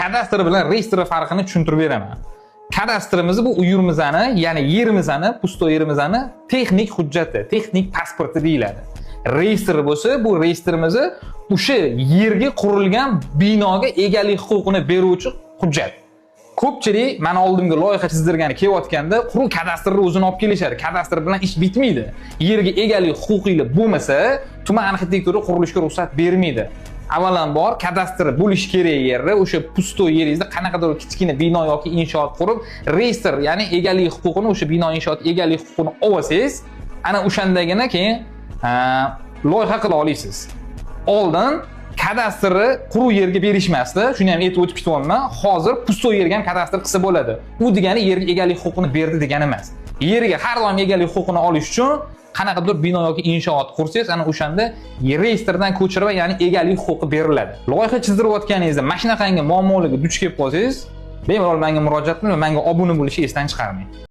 kadastr bilan reyestr farqini tushuntirib beraman. Kadastrimiz bu uyurimizni, ya'ni yerimizni, pusto yerimizni texnik hujjati, texnik pasporti deyiladi. Reyestr bo'lsa, bu reyestrimizni o'sha yerga qurilgan binoga egalik huquqini beruvchi hujjat. Ko'pchilik mana oldimga loyiha chizdirgani kelayotganda quruq kadastrni o'zini olib kelishadi. Kadastr bilan ish bitmaydi. Yerga egalik huquqingiz bo'lmasa, tuman arxitektura qurilishga ruxsat bermaydi. Avvalambor kadastr bo'lish kerak yerda o'sha pusto yeringizda qanaqadir kichkina bino yoki inshoot qurib, reyestr, ya'ni egalik huquqini, o'sha bino inshoot egalik huquqini olsangiz, ana o'shandagina keyin loyiha qila olasiz. Oldin kadastrni quruq yerga berishmasdi. Shuni ham aytib o'tib ketaman. Hozir pusto yerga ham kadastr qilsa bo'ladi. U degani yerga egalik huquqini berdi degani emas. Yerga har doim egalik huquqini olish uchun qanaqadir bino yoki inshoot qursangiz, ana o'shanda reyestrdan ko'chirib, ya'ni egalik huquqi beriladi. Loyiha chizdirayotganingizda mana shunaqangi muammolarga duch kelib qolsangiz, bemalol menga murojaat qiling va menga obuna bo'lishni esdan chiqarmang.